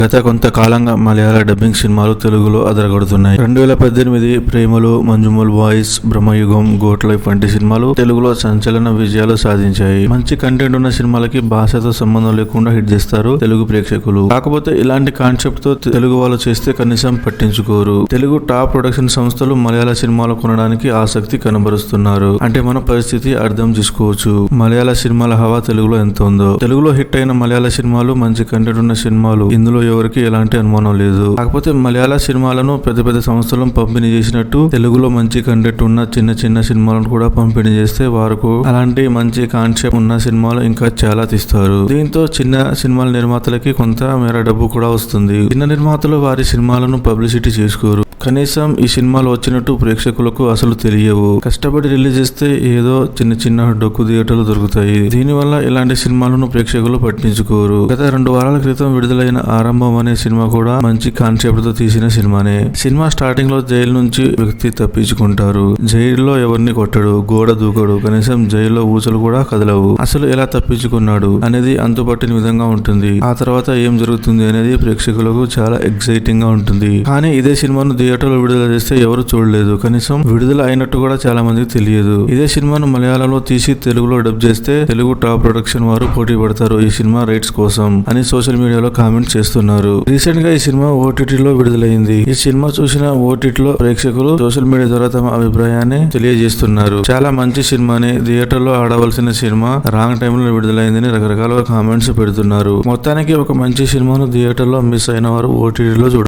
గత కొంతకాలంగా మలయాళ డబ్బింగ్ సినిమాలు తెలుగులో అదరగొడుతున్నాయి. 2018 ప్రేమలు, Manjummel boys, Bramayugam, goat life వంటి సినిమాలు తెలుగులో సంచలన విజయాలు సాధించాయి. మంచి కంటెంట్ ఉన్న సినిమాలకి భాషతో సంబంధం లేకుండా హిట్ చేస్తారు తెలుగు ప్రేక్షకులు. కాకపోతే ఇలాంటి కాన్సెప్ట్ తో తెలుగు వాళ్ళు చేస్తే కనీసం పట్టించుకోరు. తెలుగు టాప్ ప్రొడక్షన్ సంస్థలు మలయాళ సినిమాలు కొనడానికి ఆసక్తి కనబరుస్తున్నారు. అంటే మన పరిస్థితి అర్థం చేసుకోవచ్చు. మలయాళ సినిమాల హవా తెలుగులో ఎంత ఉందో. తెలుగులో హిట్ అయిన మలయాళ సినిమాలు, మంచి కంటెంట్ ఉన్న సినిమాలు, ఇందులో ఎవరికి ఎలాంటి అనుమానం లేదు. కాకపోతే మలయాళ సినిమాలను పెద్ద పెద్ద సంస్థలను పంపిణీ చేసినట్టు తెలుగులో మంచి కంటెంట్ ఉన్న చిన్న చిన్న సినిమాలను కూడా పంపిణీ చేస్తే వారికి అలాంటి మంచి కాన్సెప్ట్ ఉన్న సినిమాలు ఇంకా చాలా తీస్తారు. దీంతో చిన్న సినిమాల నిర్మాతలకి కొంత మేర డబ్బు కూడా వస్తుంది. చిన్న నిర్మాతలు వారి సినిమాలను పబ్లిసిటీ చేసుకోరు. కనీసం ఈ సినిమాలు వచ్చినట్టు ప్రేక్షకులకు అసలు తెలియవు. కష్టపడి రిలీజ్ చేస్తే ఏదో చిన్న చిన్న డొక్కు థియేటర్లు దొరుకుతాయి. దీనివల్ల ఇలాంటి సినిమాలను ప్రేక్షకులు పట్టించుకోరు. గత 2 వారాల క్రితం విడుదలైన ఆరంభం అనే సినిమా కూడా మంచి కాన్సెప్ట్ తో తీసిన సినిమానే. సినిమా స్టార్టింగ్ లో జైలు నుంచి వ్యక్తి తప్పించుకుంటారు. జైల్లో ఎవరిని కొట్టడు, గోడ దూకడు, కనీసం జైల్లో ఊచలు కూడా కదలవు. అసలు ఎలా తప్పించుకున్నాడు అనేది అంతుపట్టిన విధంగా ఉంటుంది. ఆ తర్వాత ఏం జరుగుతుంది అనేది ప్రేక్షకులకు చాలా ఎక్సైటింగ్ గా ఉంటుంది. కానీ ఇదే సినిమాను థియేటర్లో విడుదల చేస్తే ఎవరు చూడలేదు. కనీసం విడుదల అయినట్టు కూడా చాలా మందికి తెలియదు. ఇదే సినిమాను మలయాళంలో తీసి తెలుగులో డబ్ చేస్తే తెలుగు టాప్ ప్రొడక్షన్ వారు పోటీ పడతారు ఈ సినిమా రైట్స్ కోసం అని సోషల్ మీడియాలో కామెంట్ చేస్తున్నారు. రీసెంట్ గా ఈ సినిమా ఓటీటీలో విడుదలైంది. ఈ సినిమా చూసిన ఓటీటీలో ప్రేక్షకులు సోషల్ మీడియా ద్వారా తమ అభిప్రాయాన్ని తెలియజేస్తున్నారు. చాలా మంచి సినిమాని, థియేటర్లో ఆడవలసిన సినిమా రాంగ్ టైమ్ లో విడుదలైందని రకరకాల కామెంట్స్ పెడుతున్నారు. మొత్తానికి ఒక మంచి సినిమాను థియేటర్లో మిస్ అయిన వారు ఓటీటీలో